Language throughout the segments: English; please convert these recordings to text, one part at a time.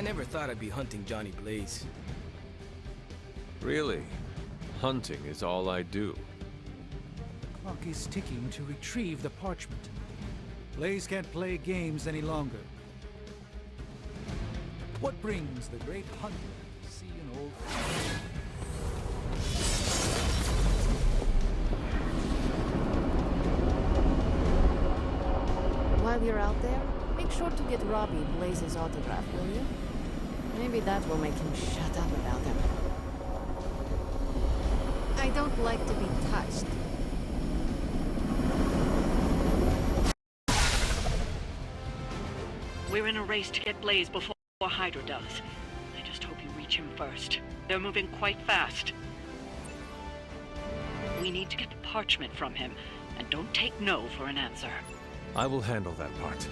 never thought I'd be hunting Johnny Blaze. Really? Hunting is all I do. Clock is ticking to retrieve the parchment. Blaze can't play games any longer. What brings the great hunter to see an old friend? While you're out there, make sure to get Robbie Blaze's autograph, will you? Maybe that will make him shut up about him. I don't like to be touched. We're in a race to get Blaze before Hydra does. I just hope you reach him first. They're moving quite fast. We need to get the parchment from him, and don't take no for an answer. I will handle that part.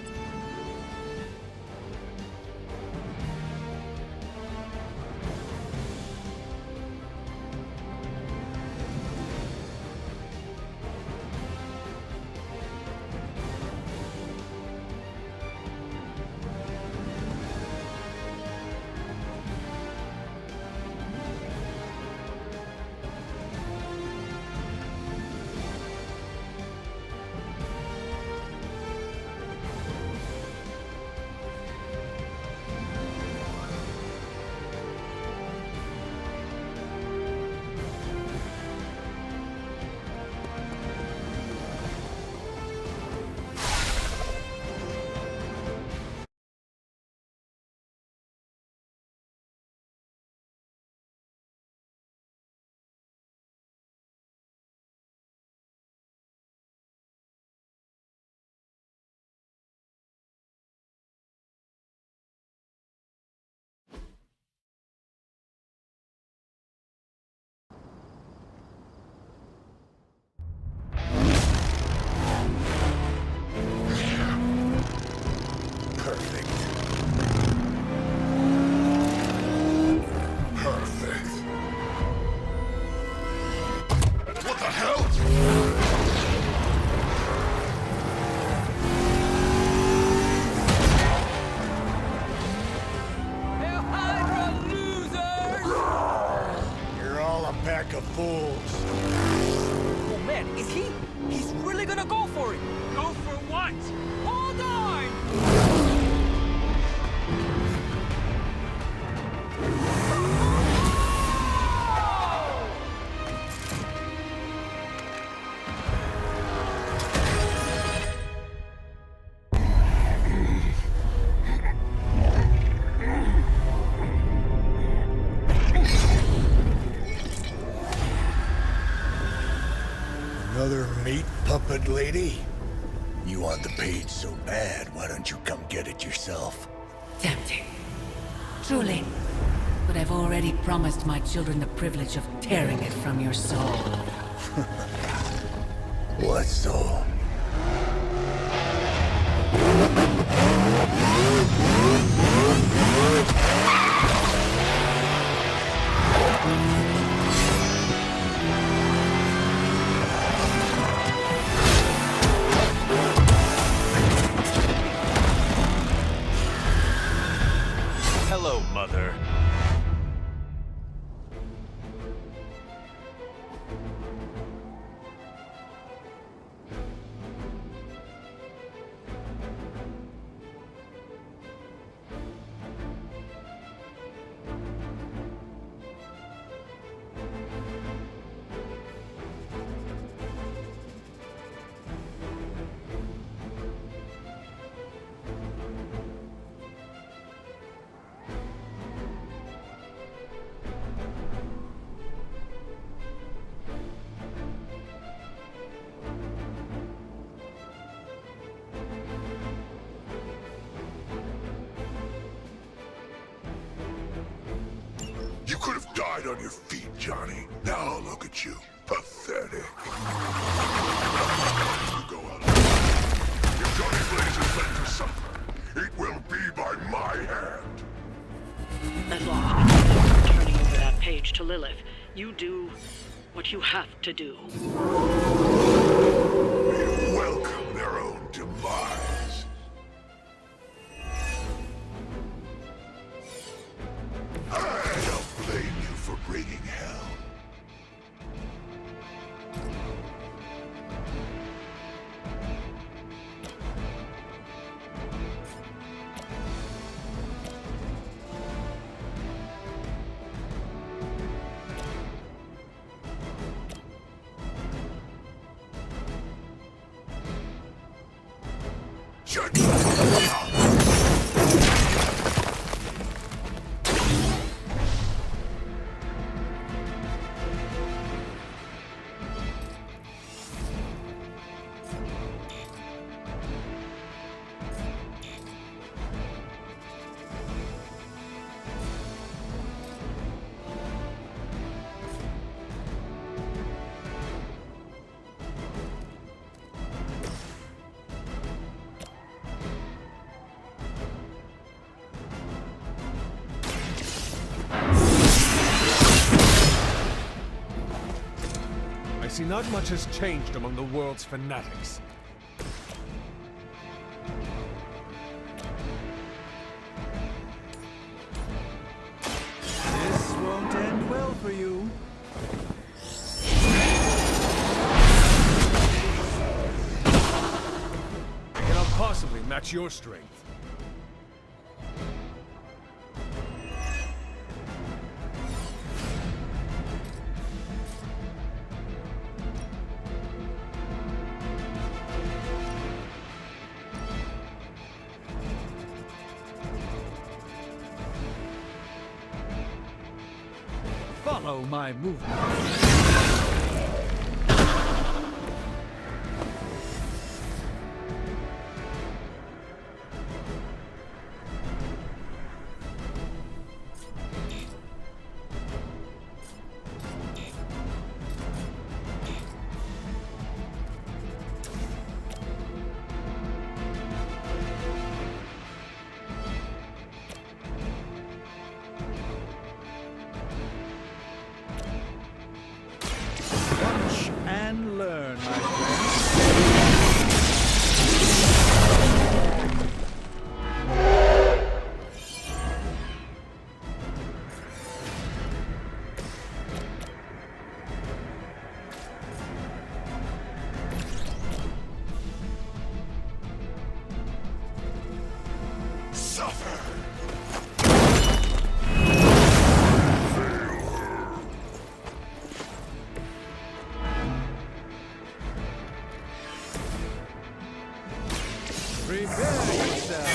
Of fools. Oh man, is he? He's really gonna go for it! Go for what? Hold on! Another meat puppet lady? You want the page so bad, why don't you come get it yourself? Tempting. Truly. But I've already promised my children the privilege of tearing it from your soul. What soul? Hello, Mother. You could have died on your feet, Johnny. Now look at you. Pathetic. You go out. If Johnny Blaze is meant to suffer, it will be by my hand. As long as we keep turning over that page to Lilith, you do what you have to do. They welcome their own demise. I see not much has changed among the world's fanatics. This won't end well for you. I cannot possibly match your strength. Follow my movement. Watch and learn, my friend. Prepare yourself.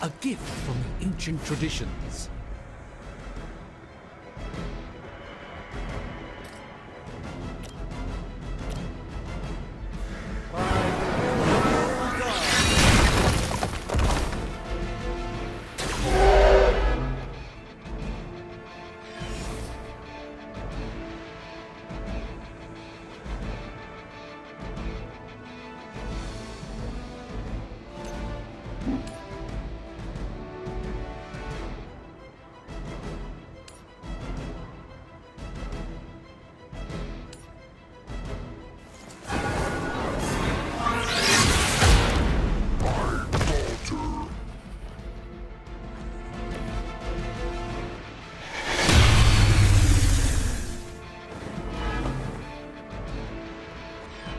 A gift from the ancient traditions.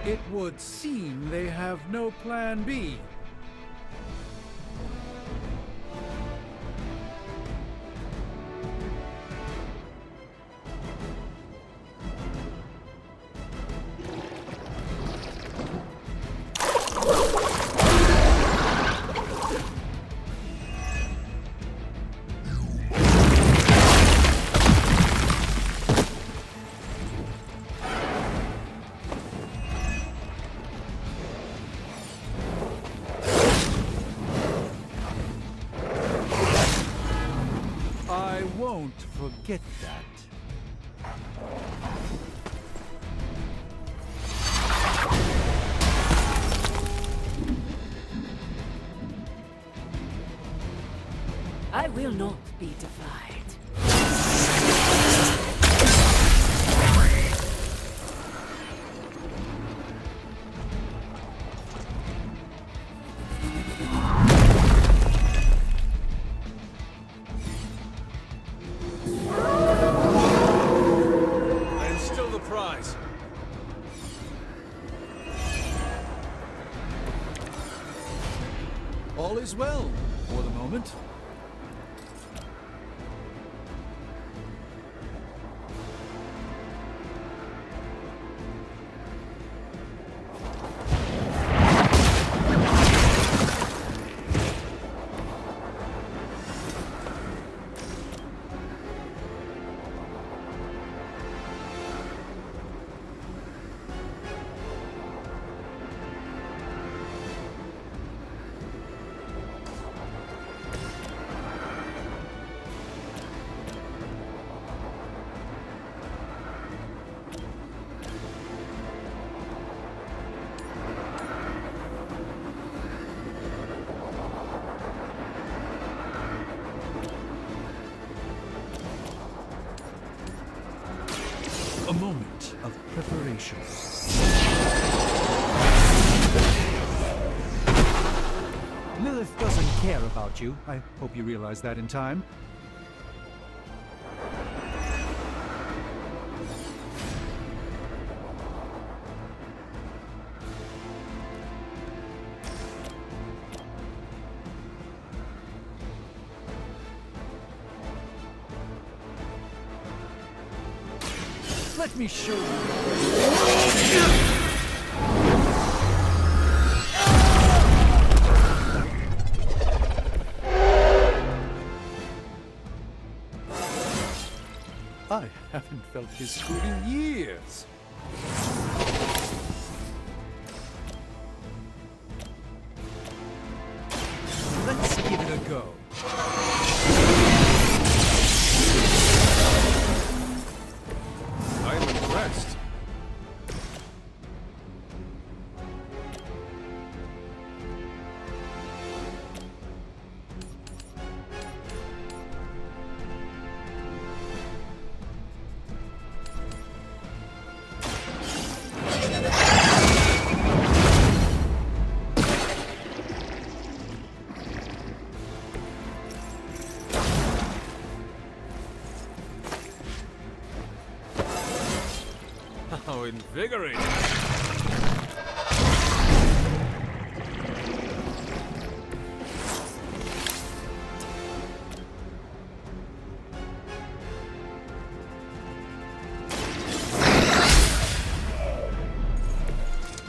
It would seem they have no plan B. I won't forget that. I will not be defied. I am still the prize. All is well for the moment. A moment of preparation. Lilith doesn't care about you. I hope you realize that in time. Let me show you. I haven't felt this good in years. Let's give it a go. I am impressed. How invigorating!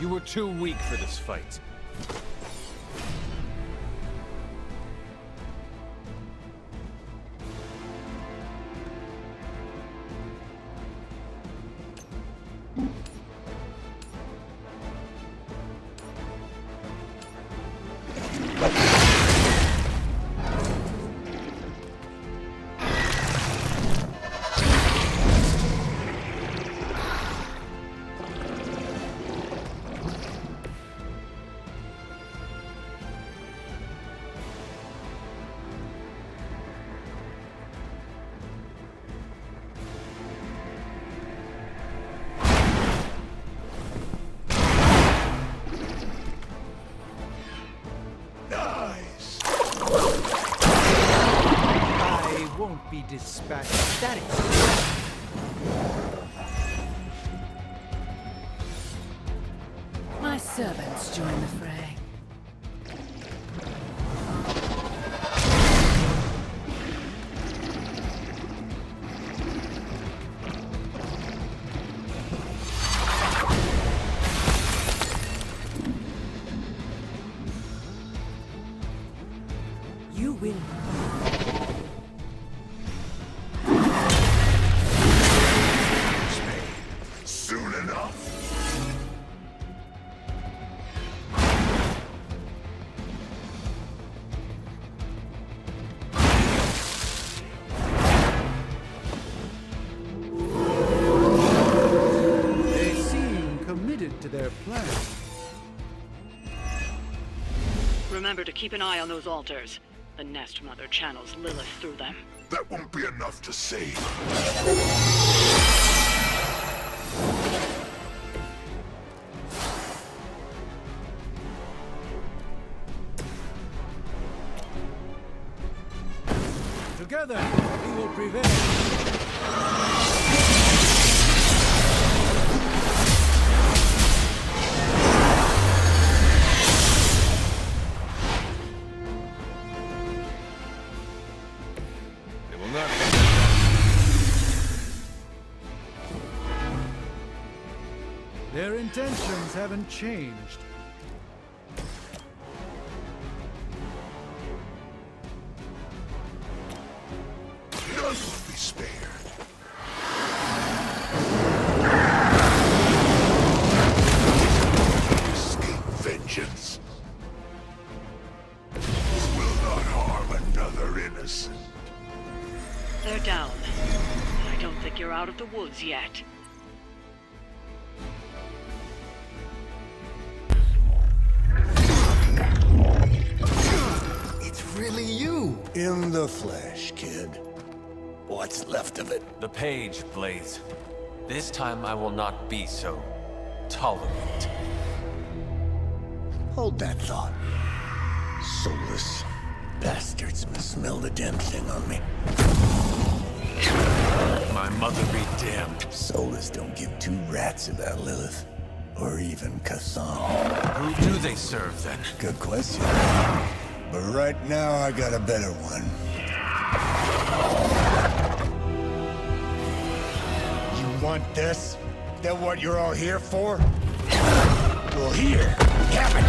You were too weak for this fight. Won't be dispatched. That is. My servants join the fray. You win. Soon enough. They seem committed to their plan. Remember to keep an eye on those altars. The Nest Mother channels Lilith through them. That won't be enough to save. Together, we will prevail. They will not. Their intentions haven't changed. None will be spared. Escape vengeance. You will not harm another innocent. They're down. I don't think you're out of the woods yet. It's really you. In the flesh, kid. What's left of it? The page, Blaze. This time I will not be so tolerant. Hold that thought. Soulless bastards must smell the damn thing on me. My mother be damned. Soulless don't give two rats about Lilith. Or even Kassan. Who do they serve, then? Good question. But right now, I got a better one. You want this? That what you're all here for? Well, here, have it!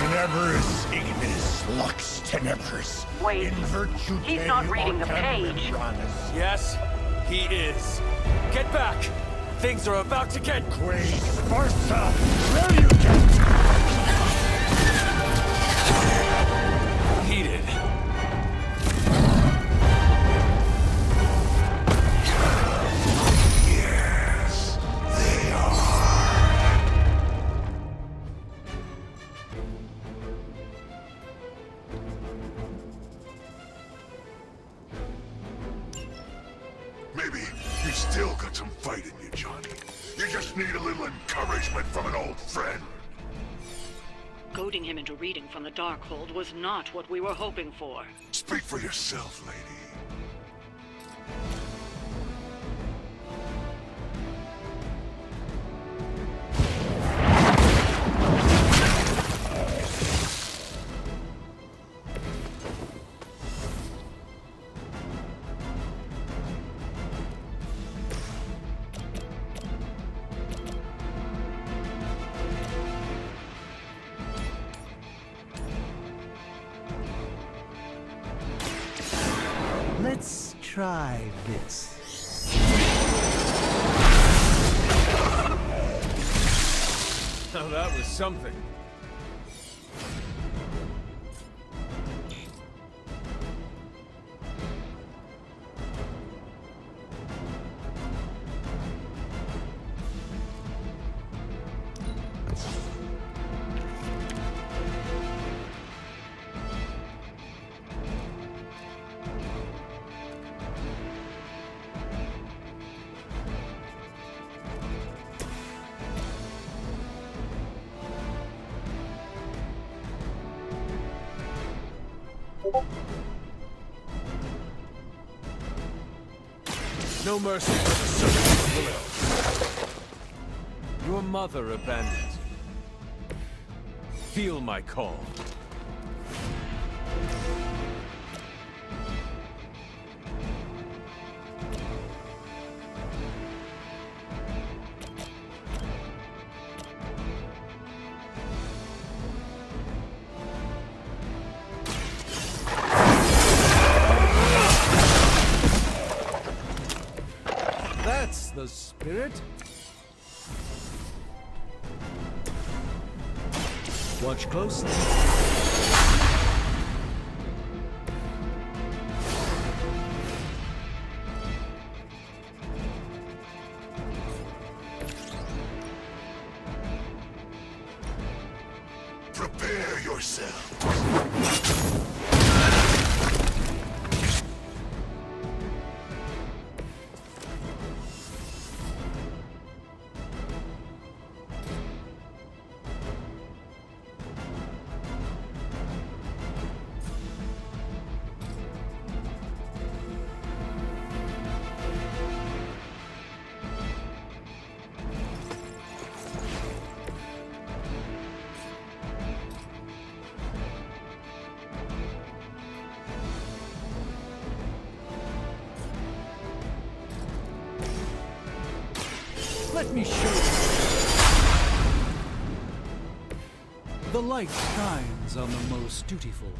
Tenebris ignis lux tenebris. Wait, In virtue he's not reading the page. Yes, he is. Get back! Things are about to get... Quae Sparta, will you get? heated. Yes, they are. Maybe you still got some fight in you, Johnny. You just need a little encouragement from an old friend. Goading him into reading from the Darkhold was not what we were hoping for. Speak for yourself, lady. Let's try this. Now that was something. No mercy for the servants of Lilith. Your mother abandoned you. Feel my call. That's the spirit. Watch closely. Prepare yourself. Let me show you. The light shines on the most dutiful.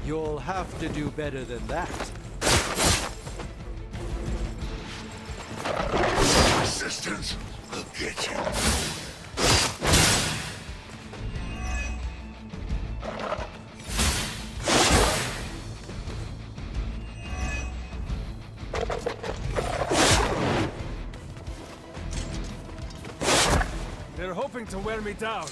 You'll have to do better than that. Resistance will get you. They're hoping to wear me down.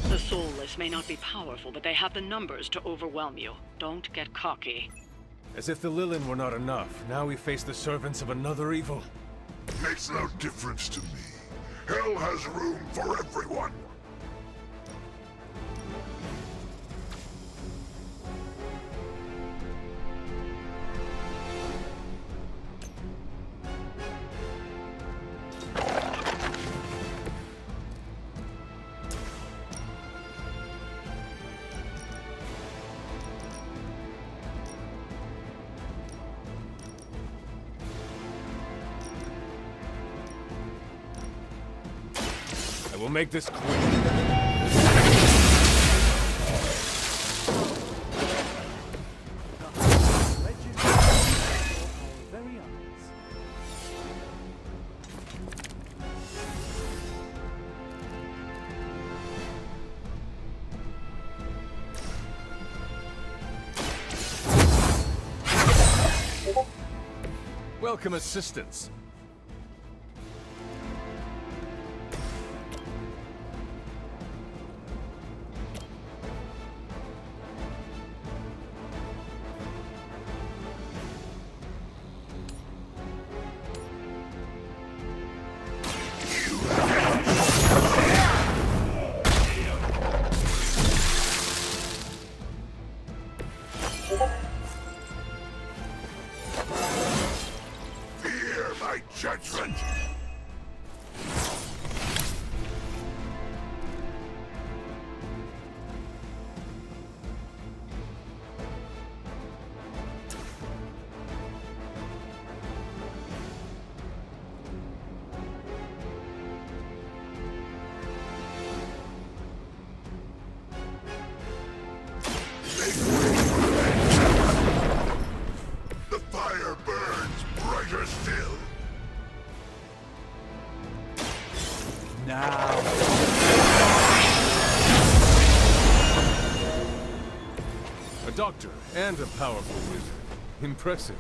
The Soulless may not be powerful, but they have the numbers to overwhelm you. Don't get cocky. As if the Lilin were not enough, now we face the servants of another evil. Makes no difference to me. Hell has room for everyone. I will make this quick. Very eyes. Welcome assistance. Fear my judgment. The fire burns brighter still. Now. A doctor and a powerful wizard. Impressive.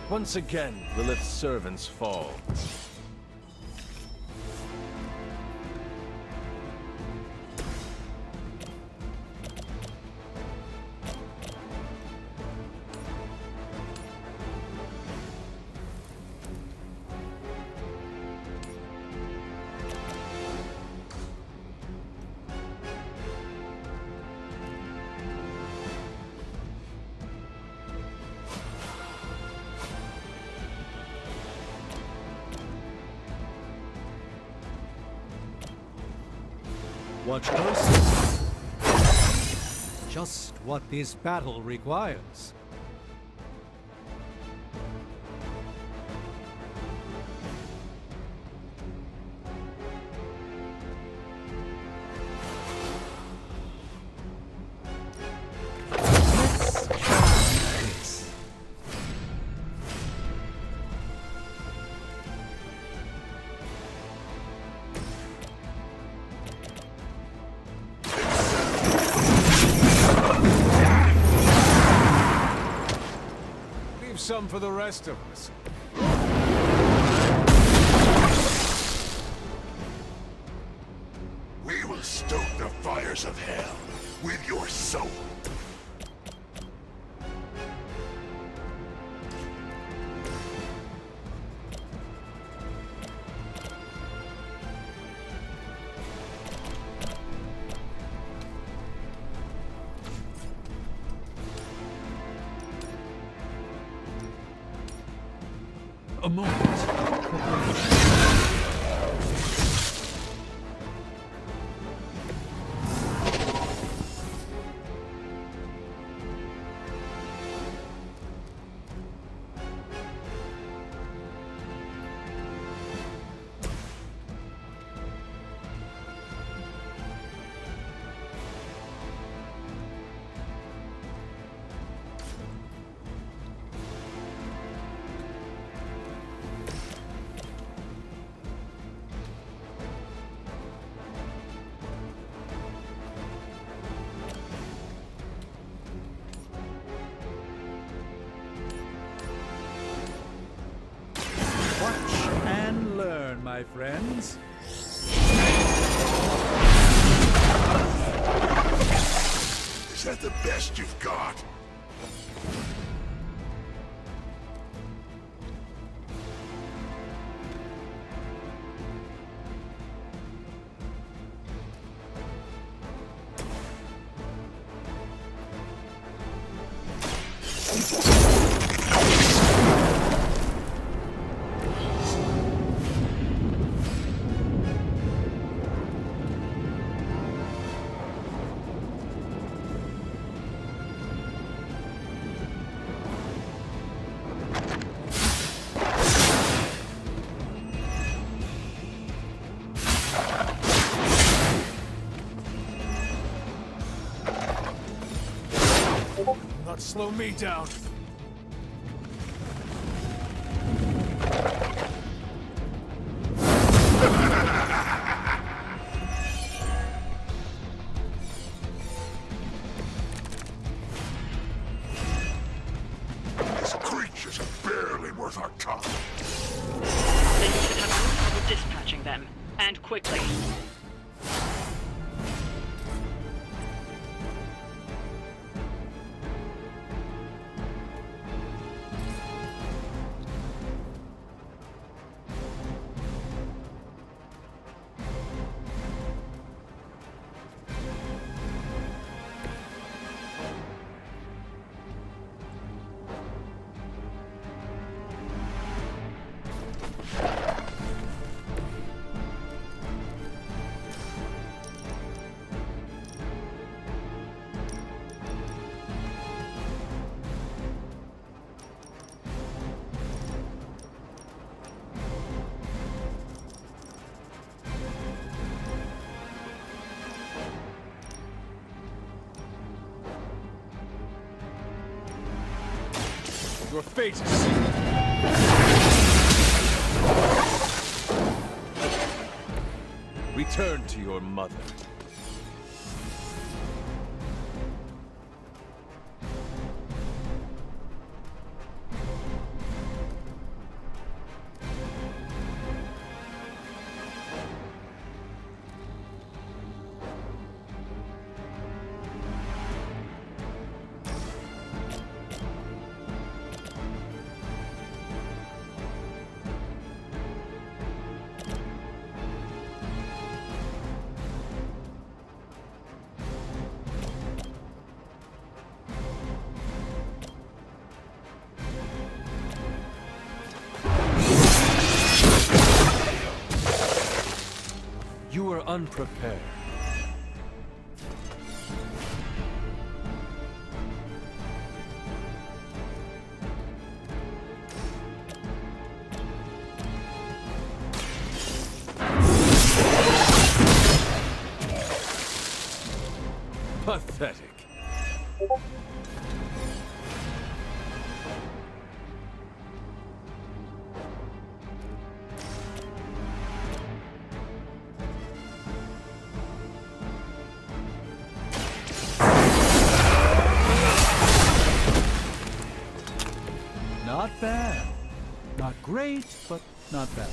Once again, Lilith's servants fall. Watch closely. Just what this battle requires. Let's try this. Leave some for the rest of us. We will stoke the fires of hell with your soul. A moment. Watch and learn, my friends. Is that the best you've got? Not slow me down. This creature's barely worth our time. Then you should have no trouble dispatching them. And quickly. Your fate is sealed. Return to your mother. You were unprepared. Pathetic. Not bad. Not great, but not bad.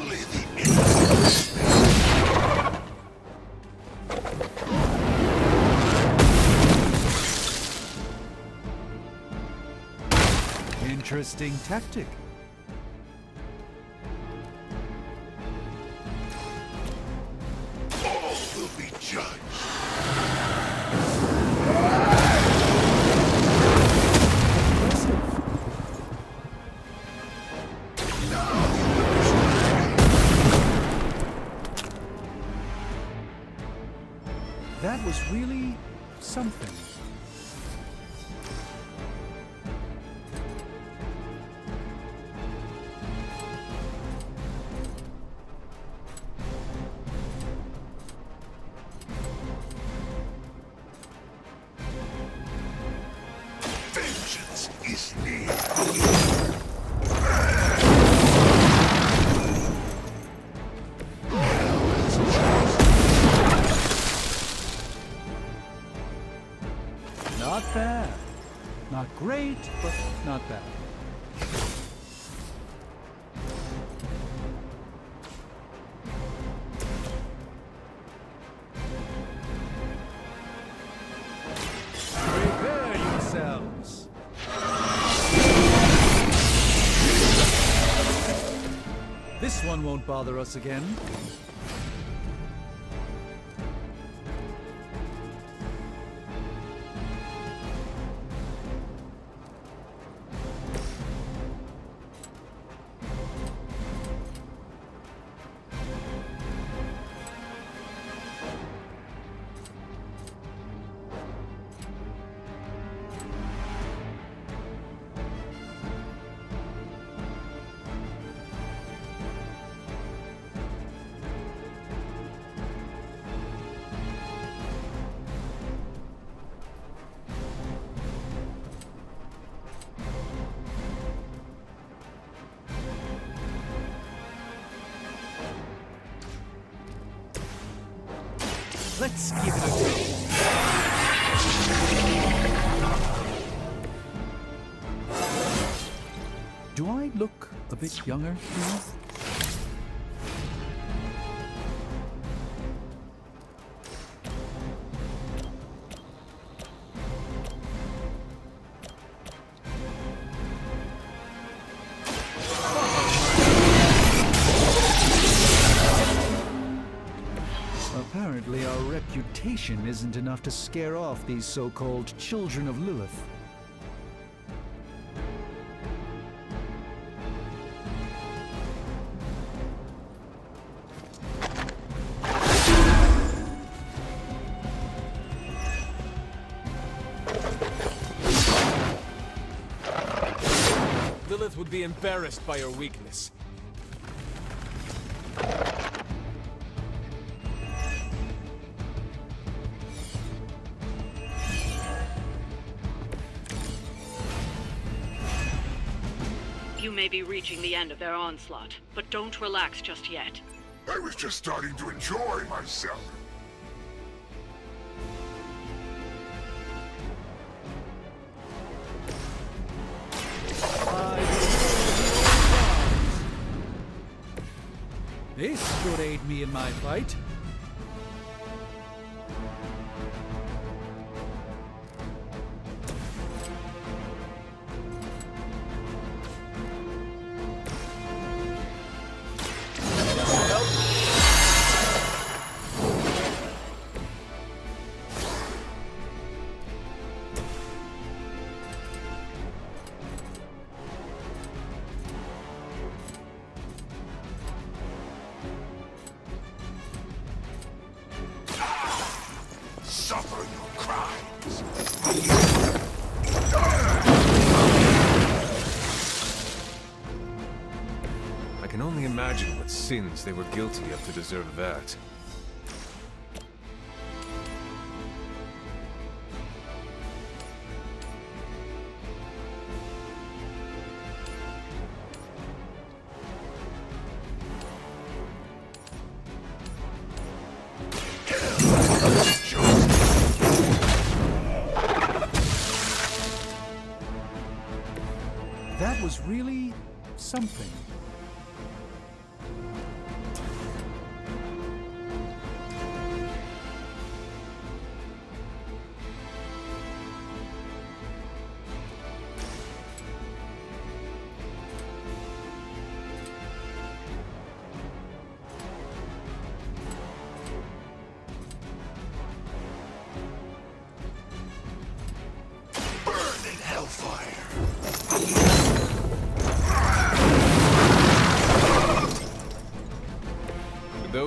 Only the innocent. Interesting tactic. All will be judged. That was really something. Vengeance is near. Not bad. Not great, but not bad. Prepare yourselves. This one won't bother us again. Let's give it a go. Do I look a bit younger, please? Apparently, our reputation isn't enough to scare off these so-called children of Lilith. Lilith would be embarrassed by your weakness. You may be reaching the end of their onslaught, but don't relax just yet. I was just starting to enjoy myself. This could aid me in my fight. Suffer your crimes. I can only imagine what sins they were guilty of to deserve that. That was really something.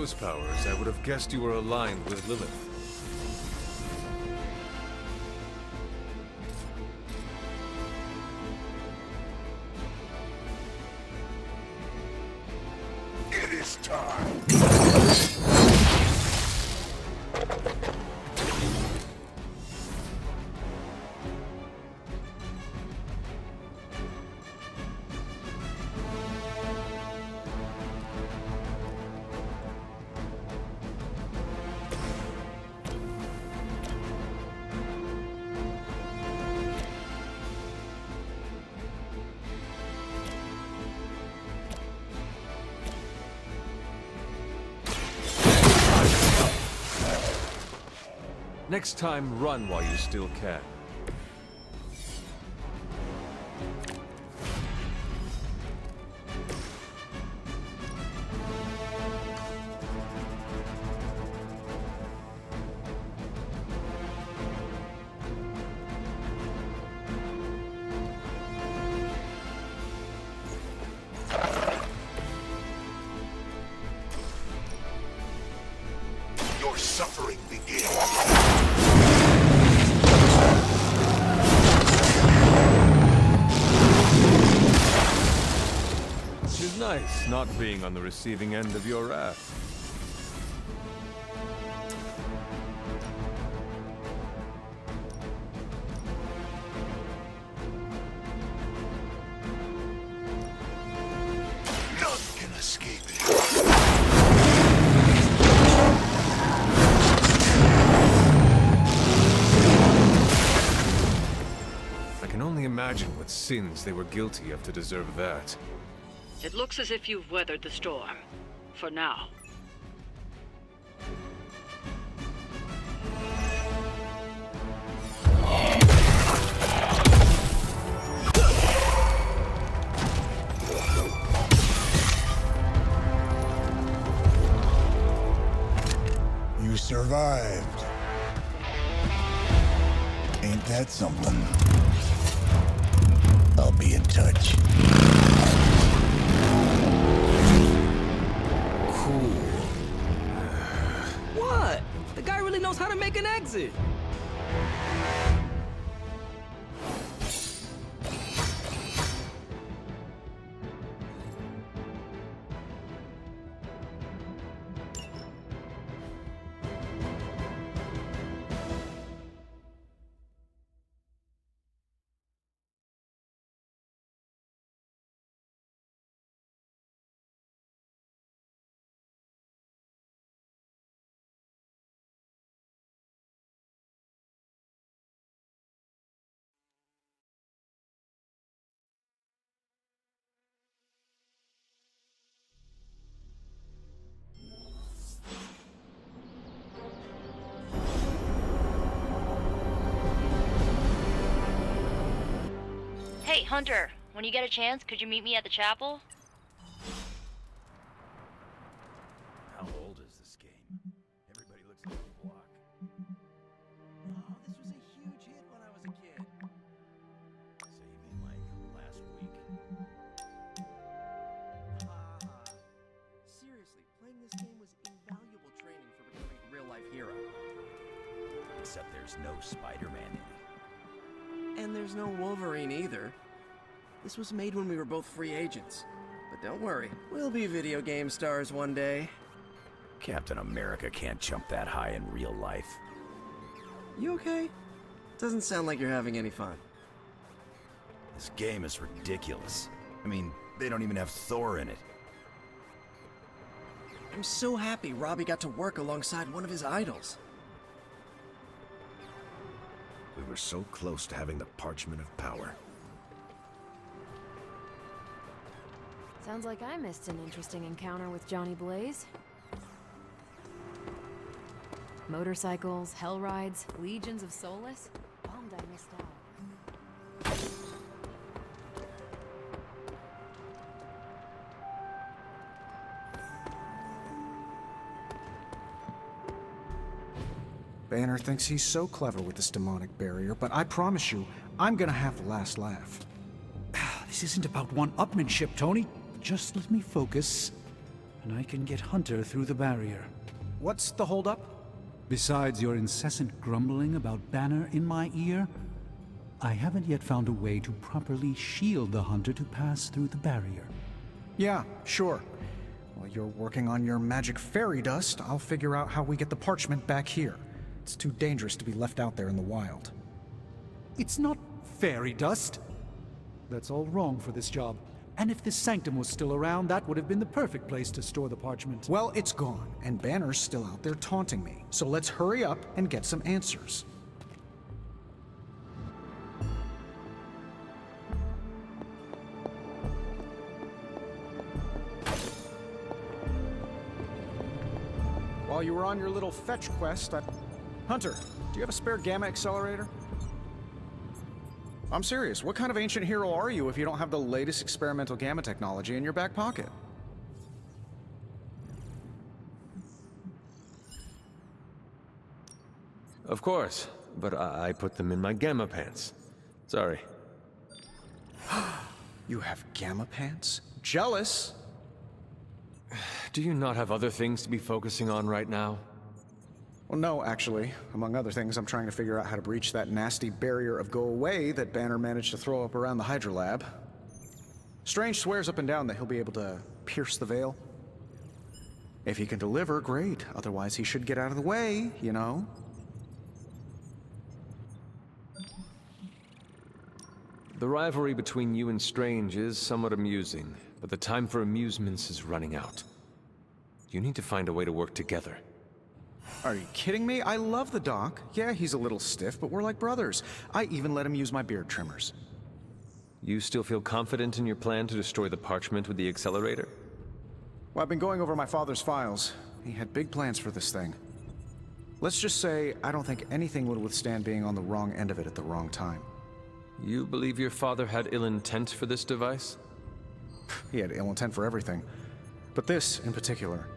those powers, I would have guessed you were aligned with Lilith. It is time. Next time, run while you still can. Your suffering begins. It's nice not being on the receiving end of your wrath. None can escape it. I can only imagine what sins they were guilty of to deserve that. It looks as if you've weathered the storm. For now. You survived. Ain't that something? I'll be in touch. What? The guy really knows how to make an exit. Hey, Hunter, when you get a chance, could you meet me at the chapel? How old is this game? Everybody looks like a block. Oh, this was a huge hit when I was a kid. So you mean like last week? Seriously, playing this game was invaluable training for becoming a real-life hero. Except there's no Spider-Man in it. And there's no Wolverine either. This was made when we were both free agents. But don't worry, we'll be video game stars one day. Captain America can't jump that high in real life. You okay? Doesn't sound like you're having any fun. This game is ridiculous. I mean, they don't even have Thor in it. I'm so happy Robbie got to work alongside one of his idols. We were so close to having the Parchment of Power. Sounds like I missed an interesting encounter with Johnny Blaze. Motorcycles, hell rides, legions of Solus. Bummed I missed out. Banner thinks he's so clever with this demonic barrier, but I promise you, I'm gonna have the last laugh. This isn't about one-upmanship, Tony. Just let me focus. and I can get Hunter through the barrier. What's the holdup? Besides your incessant grumbling about Banner in my ear, I haven't yet found a way to properly shield the Hunter to pass through the barrier. Yeah, sure. While you're working on your magic fairy dust, I'll figure out how we get the parchment back here. It's too dangerous to be left out there in the wild. It's not fairy dust. That's all wrong for this job. And if this sanctum was still around, that would have been the perfect place to store the parchment. Well, it's gone, and Banner's still out there taunting me. So let's hurry up and get some answers. While you were on your little fetch quest, Hunter, do you have a spare gamma accelerator? I'm serious. What kind of ancient hero are you if you don't have the latest experimental gamma technology in your back pocket? Of course, but I put them in my gamma pants. Sorry. You have gamma pants? Jealous? Do you not have other things to be focusing on right now? Well, no, actually. Among other things, I'm trying to figure out how to breach that nasty barrier of go away that Banner managed to throw up around the Hydra lab. Strange swears up and down that he'll be able to pierce the veil. If he can deliver, great. Otherwise, he should get out of the way, you know? The rivalry between you and Strange is somewhat amusing, but the time for amusements is running out. You need to find a way to work together. Are you kidding me? I love the Doc. Yeah, he's a little stiff, but we're like brothers. I even let him use my beard trimmers. You still feel confident in your plan to destroy the parchment with the accelerator? Well, I've been going over my father's files. He had big plans for this thing. Let's just say I don't think anything would withstand being on the wrong end of it at the wrong time. You believe your father had ill intent for this device? He had ill intent for everything. But this, in particular.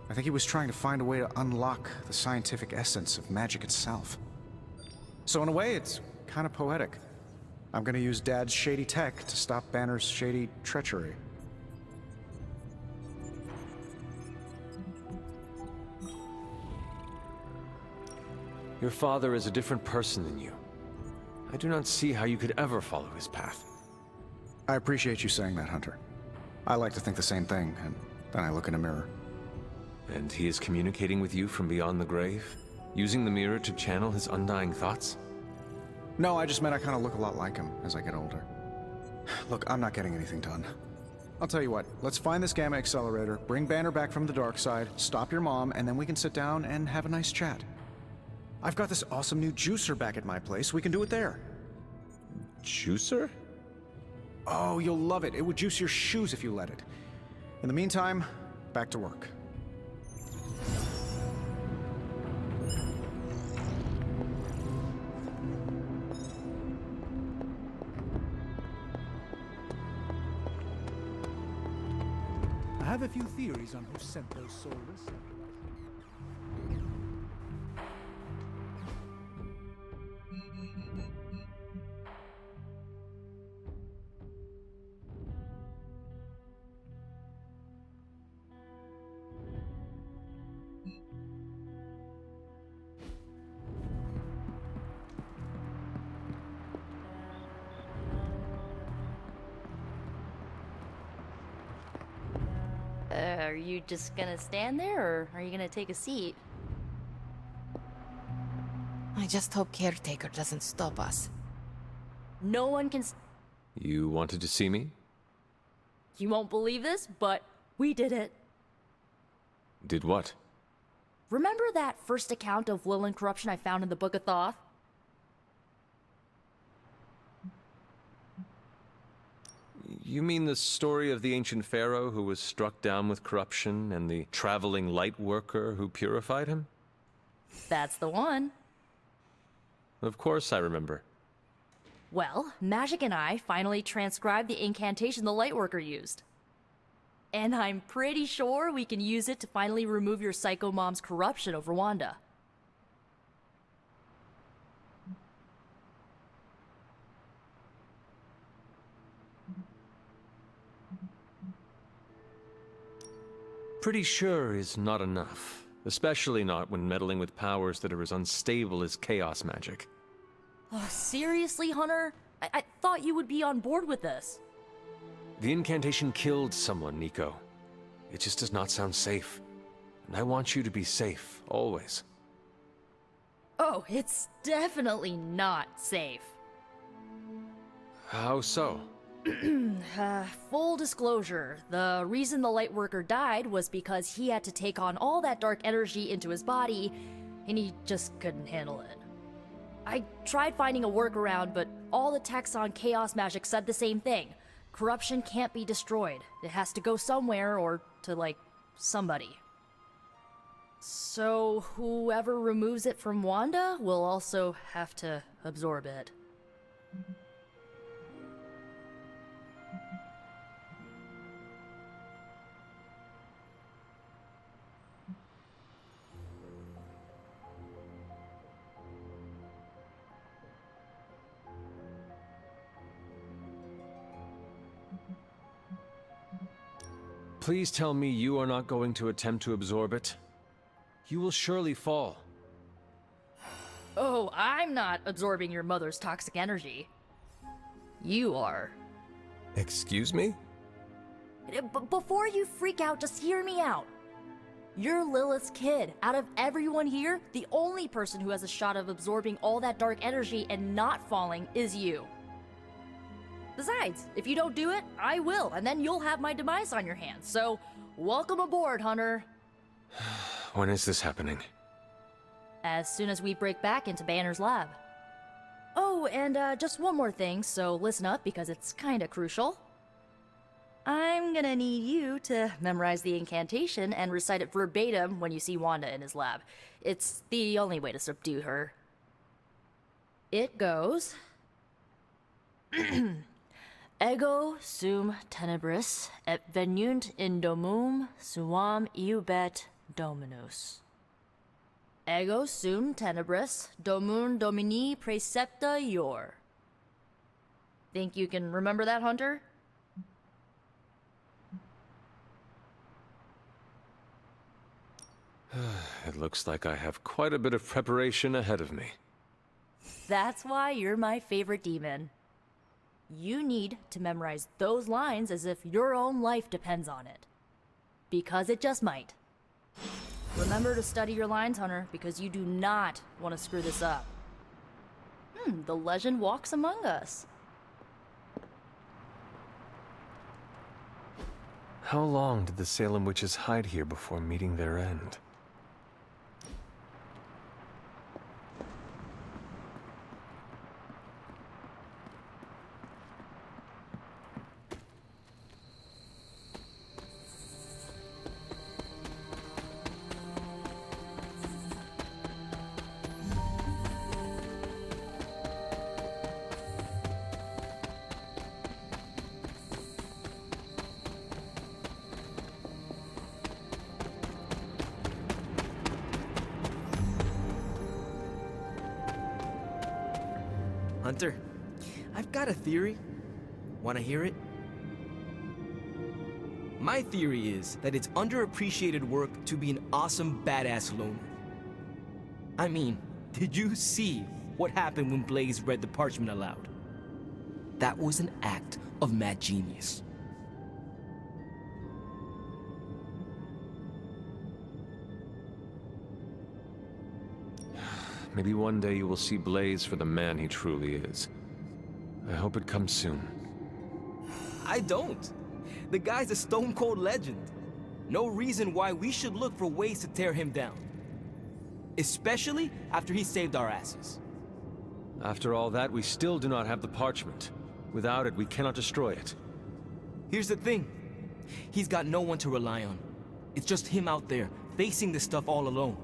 I think he was trying to find a way to unlock the scientific essence of magic itself. So in a way, it's kind of poetic. I'm gonna use Dad's shady tech to stop Banner's shady treachery. Your father is a different person than you. I do not see how you could ever follow his path. I appreciate you saying that, Hunter. I like to think the same thing, and then I look in a mirror. And he is communicating with you from beyond the grave? Using the mirror to channel his undying thoughts? No, I just meant I kind of look a lot like him as I get older. Look, I'm not getting anything done. I'll tell you what, let's find this gamma accelerator, bring Banner back from the dark side, stop your mom, and then we can sit down and have a nice chat. I've got this awesome new juicer back at my place. We can do it there. Juicer? Oh, you'll love it. It would juice your shoes if you let it. In the meantime, back to work. I have a few theories on who sent those soulless. Are you just gonna stand there, or are you gonna take a seat? I just hope Caretaker doesn't stop us. No one can You wanted to see me? You won't believe this, but we did it. Did what? Remember that first account of Lilin corruption I found in the Book of Thoth? You mean the story of the ancient pharaoh who was struck down with corruption and the traveling light worker who purified him? That's the one. Of course I remember. Well, Magic and I finally transcribed the incantation the Lightworker used. And I'm pretty sure we can use it to finally remove your psycho mom's corruption over Wanda. pretty sure is not enough. Especially not when meddling with powers that are as unstable as chaos magic. Oh, seriously, Hunter? I thought you would be on board with this. The incantation killed someone, Nico. It just does not sound safe. And I want you to be safe, always. Oh, it's definitely not safe. How so? Full disclosure, the reason the Lightworker died was because he had to take on all that dark energy into his body, and he just couldn't handle it. I tried finding a workaround, but all the texts on chaos magic said the same thing. Corruption can't be destroyed. It has to go somewhere or to, like, somebody. So whoever removes it from Wanda will also have to absorb it. Please tell me you are not going to attempt to absorb it. You will surely fall. Oh, I'm not absorbing your mother's toxic energy. You are. Excuse me? Before you freak out, just hear me out. You're Lilith's kid. Out of everyone here, the only person who has a shot of absorbing all that dark energy and not falling is you. Besides, if you don't do it, I will, and then you'll have my demise on your hands. So, welcome aboard, Hunter. When is this happening? As soon as we break back into Banner's lab. Oh, and just one more thing, so listen up because it's kinda crucial. I'm gonna need you to memorize the incantation and recite it verbatim when you see Wanda in his lab. It's the only way to subdue her. It goes... Ego sum tenebris et venunt in domum suam iubet dominus. Ego sum tenebris domum domini praecepta ior. Think you can remember that, Hunter? It looks like I have quite a bit of preparation ahead of me. That's why you're my favorite demon. You need to memorize those lines as if your own life depends on it. Because it just might. Remember to study your lines, Hunter, because you do not want to screw this up. The legend walks among us. How long did the Salem witches hide here before meeting their end? Hunter, I've got a theory. Wanna hear it? My theory is that it's underappreciated work to be an awesome badass loner. I mean, did you see what happened when Blaze read the parchment aloud? That was an act of mad genius. Maybe one day you will see Blaze for the man he truly is. I hope it comes soon. I don't. The guy's a stone-cold legend. No reason why we should look for ways to tear him down. Especially after he saved our asses. After all that, we still do not have the parchment. Without it, we cannot destroy it. Here's the thing. He's got no one to rely on. It's just him out there, facing this stuff all alone.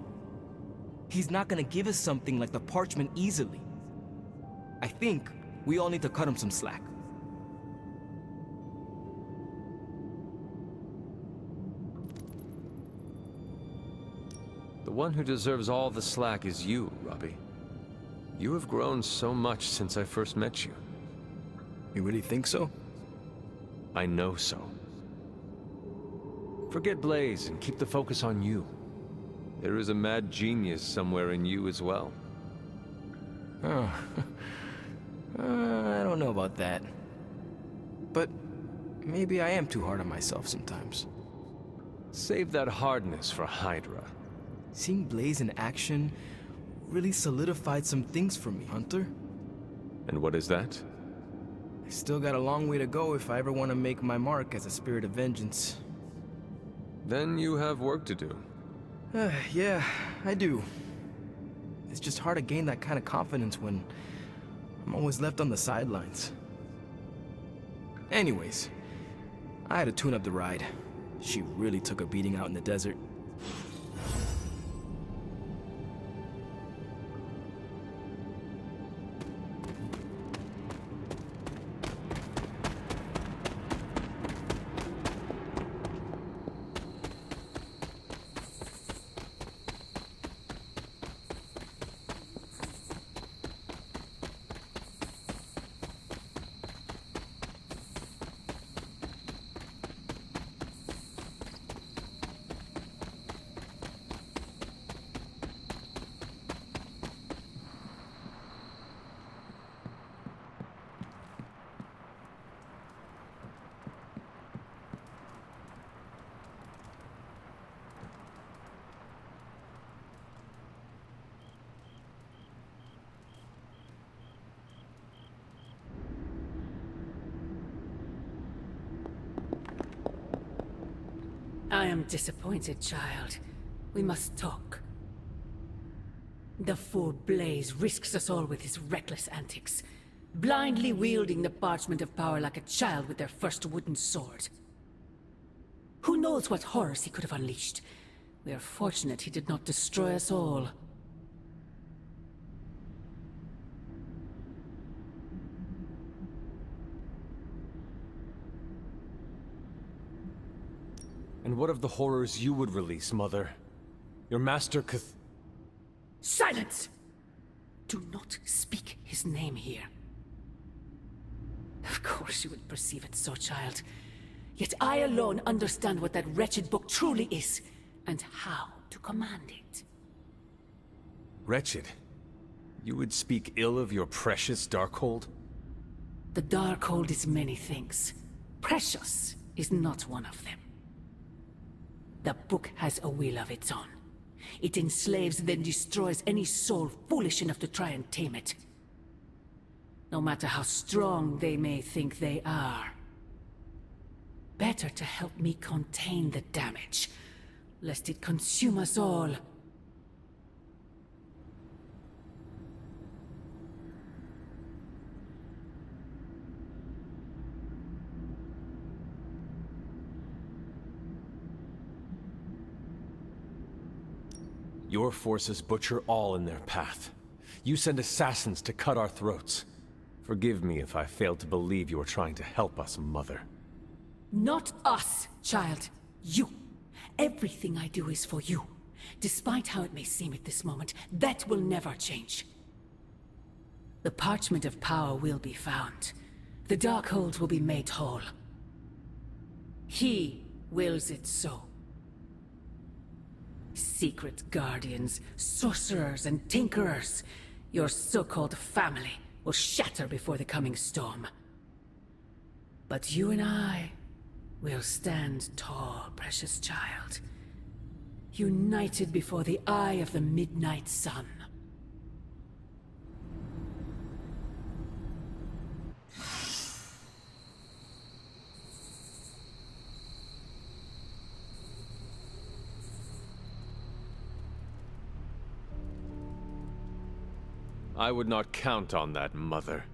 He's not gonna give us something like the parchment easily. I think we all need to cut him some slack. The one who deserves all the slack is you, Robbie. You have grown so much since I first met you. You really think so? I know so. Forget Blaze and keep the focus on you. There is a mad genius somewhere in you as well. Oh. I don't know about that. But maybe I am too hard on myself sometimes. Save that hardness for Hydra. Seeing Blaze in action really solidified some things for me, Hunter. And what is that? I still got a long way to go if I ever want to make my mark as a spirit of vengeance. Then you have work to do. Yeah, I do. It's just hard to gain that kind of confidence when I'm always left on the sidelines. Anyways, I had to tune up the ride. She really took a beating out in the desert. I am disappointed, child. We must talk. The fool Blaze risks us all with his reckless antics, blindly wielding the parchment of power like a child with their first wooden sword. Who knows what horrors he could have unleashed? We are fortunate he did not destroy us all. And what of the horrors you would release, Mother? Your master Silence! Do not speak his name here. Of course you would perceive it so, child. Yet I alone understand what that wretched book truly is, and how to command it. Wretched? You would speak ill of your precious Darkhold? The Darkhold is many things. Precious is not one of them. The book has a will of its own. It enslaves, then destroys any soul foolish enough to try and tame it. No matter how strong they may think they are. Better to help me contain the damage, lest it consume us all. Your forces butcher all in their path. You send assassins to cut our throats. Forgive me if I failed to believe you were trying to help us, Mother. Not us, child. You. Everything I do is for you. Despite how it may seem at this moment, that will never change. The parchment of power will be found. The Darkhold will be made whole. He wills it so. Secret guardians, sorcerers, and tinkerers, your so-called family, will shatter before the coming storm. But you and I will stand tall, precious child. United before the eye of the midnight sun. I would not count on that, Mother.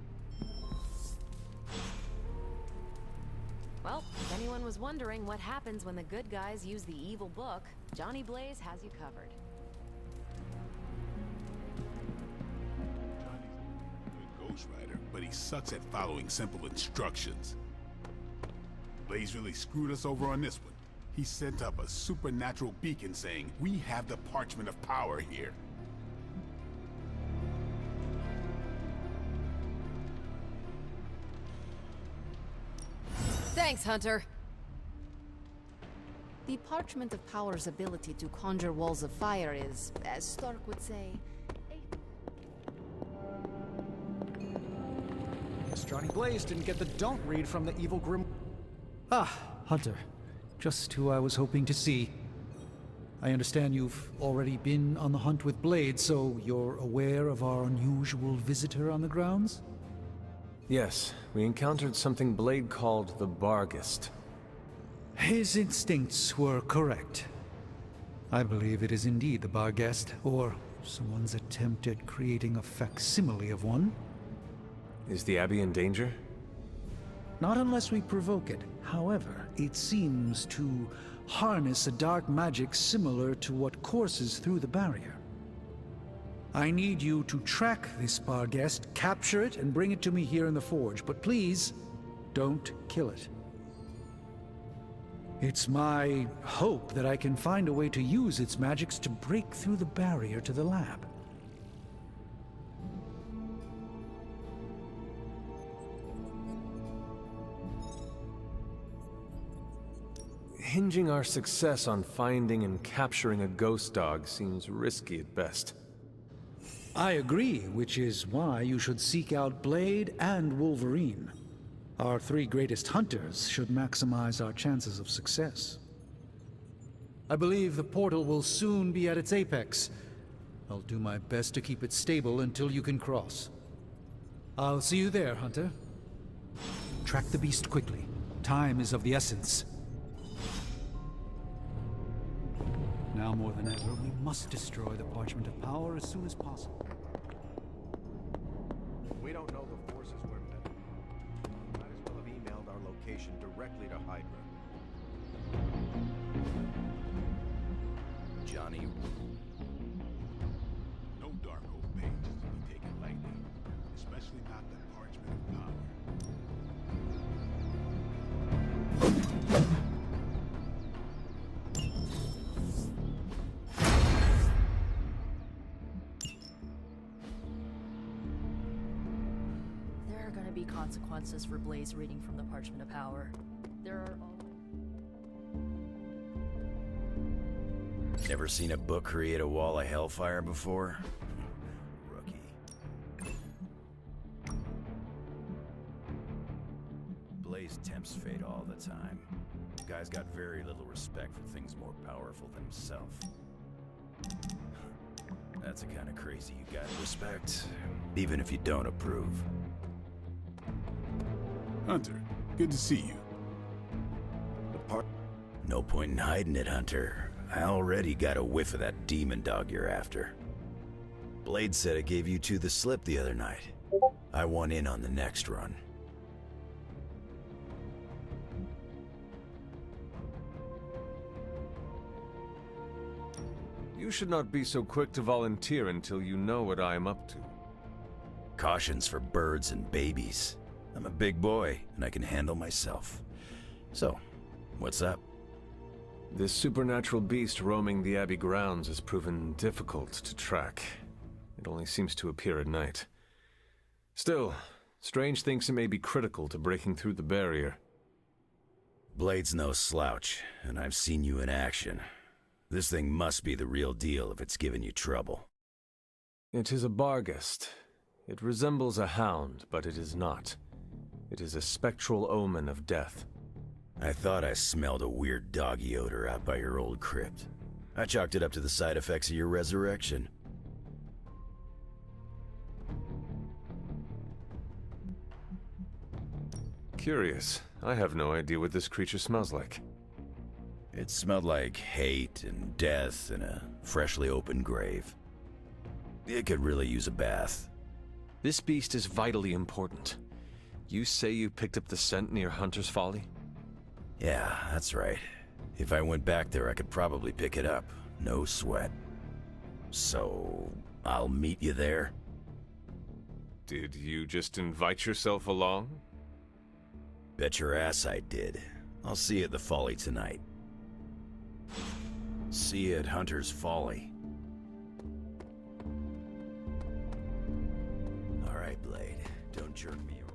Well, if anyone was wondering what happens when the good guys use the evil book, Johnny Blaze has you covered. Ghost Rider, but he sucks at following simple instructions. Blaze really screwed us over on this one. He sent up a supernatural beacon saying, "We have the parchment of power here." Thanks, Hunter. The Parchment of Power's ability to conjure walls of fire is, as Stark would say, Guess Johnny Blaze didn't get the don't read from the evil Grim. Ah, Hunter. Just who I was hoping to see. I understand you've already been on the hunt with Blade, so you're aware of our unusual visitor on the grounds? Yes, we encountered something Blade called the Barghest. His instincts were correct. I believe it is indeed the Barghest, or someone's attempt at creating a facsimile of one. Is the Abbey in danger? Not unless we provoke it. However, it seems to harness a dark magic similar to what courses through the barrier. I need you to track this Barghest, capture it, and bring it to me here in the Forge. But please, don't kill it. It's my hope that I can find a way to use its magics to break through the barrier to the lab. Hinging our success on finding and capturing a ghost dog seems risky at best. I agree, which is why you should seek out Blade and Wolverine. Our three greatest hunters should maximize our chances of success. I believe the portal will soon be at its apex. I'll do my best to keep it stable until you can cross. I'll see you there, Hunter. Track the beast quickly. Time is of the essence. Now more than ever, we must destroy the Parchment of Power as soon as possible. We don't know the forces we're met. Might as well have emailed our location directly to Hydra. Johnny. No Darkhold page is to be taken lightly, especially not the Parchment of Power. There are gonna be consequences for Blaze reading from the Parchment of Power. There are Never seen a book create a wall of hellfire before? Rookie. Blaze tempts fate all the time. Guy's got very little respect for things more powerful than himself. That's the kind of crazy you gotta respect, even if you don't approve. Hunter, good to see you. No point in hiding it, Hunter. I already got a whiff of that demon dog you're after. Blade said it gave you two the slip the other night. I want in on the next run. You should not be so quick to volunteer until you know what I am up to. Caution's for birds and babies. I'm a big boy, and I can handle myself. So, what's up? This supernatural beast roaming the Abbey grounds has proven difficult to track. It only seems to appear at night. Still, Strange thinks it may be critical to breaking through the barrier. Blade's no slouch, and I've seen you in action. This thing must be the real deal if it's giving you trouble. It is a Barghest. It resembles a hound, but it is not. It is a spectral omen of death. I thought I smelled a weird doggy odor out by your old crypt. I chalked it up to the side effects of your resurrection. Curious. I have no idea what this creature smells like. It smelled like hate and death in a freshly opened grave. It could really use a bath. This beast is vitally important. You say you picked up the scent near Hunter's Folly? Yeah, that's right. If I went back there, I could probably pick it up. No sweat. So, I'll meet you there? Did you just invite yourself along? Bet your ass I did. I'll see you at the Folly tonight. See you at Hunter's Folly. All right, Blade. Don't jerk me around.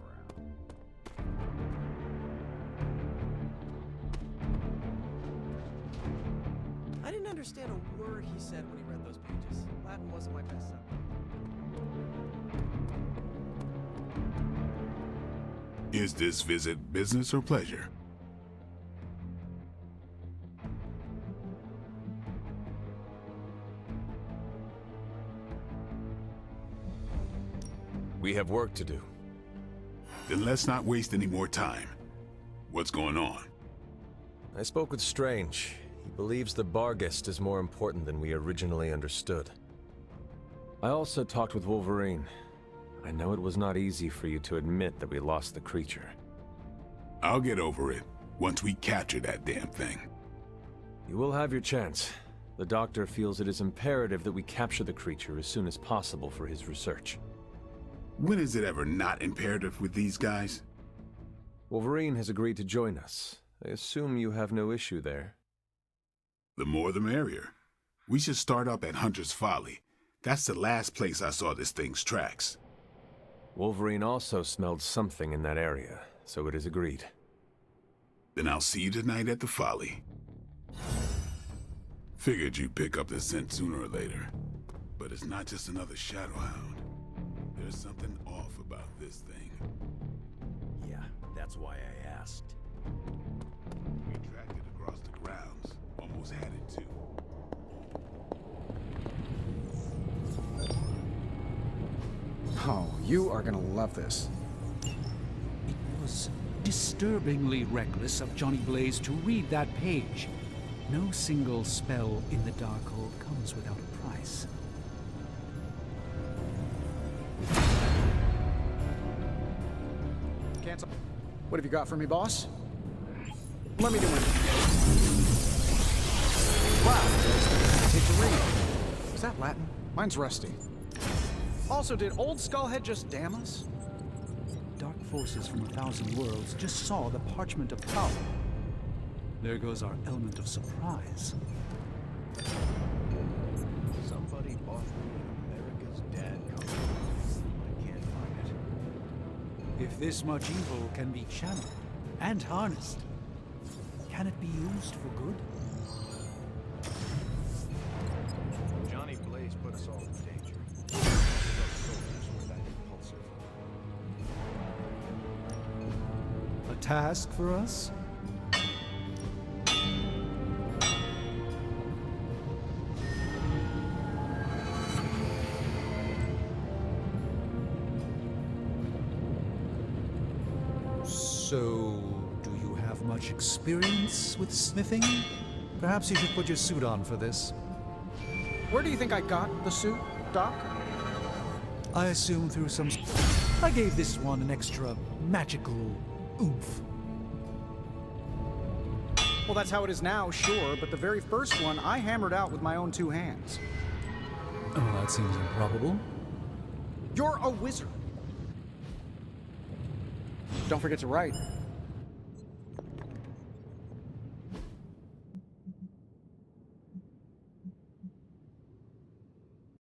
understand a word he said when he read those pages. Latin wasn't my best subject. Is this visit business or pleasure? We have work to do. Then let's not waste any more time. What's going on? I spoke with Strange. He believes the Barghest is more important than we originally understood. I also talked with Wolverine. I know it was not easy for you to admit that we lost the creature. I'll get over it once we capture that damn thing. You will have your chance. The Doctor feels it is imperative that we capture the creature as soon as possible for his research. When is it ever not imperative with these guys? Wolverine has agreed to join us. I assume you have no issue there. The more the merrier. We should start up at Hunter's Folly. That's the last place I saw this thing's tracks. Wolverine also smelled something in that area, so it is agreed. Then I'll see you tonight at the Folly. Figured you'd pick up the scent sooner or later. But it's not just another Shadowhound. There's something off about this thing. Yeah, that's why I asked. We tracked it across the grounds. Almost had it too. Oh, you are gonna love this. It was disturbingly reckless of Johnny Blaze to read that page. No single spell in the Darkhold comes without a price. Cancel. What have you got for me, boss? Let me do it. Wow. Take a read. Is that Latin? Mine's rusty. Also, did old Skullhead just damn us? Dark forces from 1,000 worlds just saw the Parchment of Power. There goes our element of surprise. Somebody bought me America's Dad comic. I can't find it. If this much evil can be channeled and harnessed, can it be used for good? Johnny Blaze put us all in danger. Those soldiers were that impulsive. A task for us? So, do you have much experience with smithing? Perhaps you should put your suit on for this. Where do you think I got the suit, Doc? I assume through some... I gave this one an extra magical oomph. Well, that's how it is now, sure, but the very first one I hammered out with my own 2 hands. Oh, that seems improbable. You're a wizard. Don't forget to write.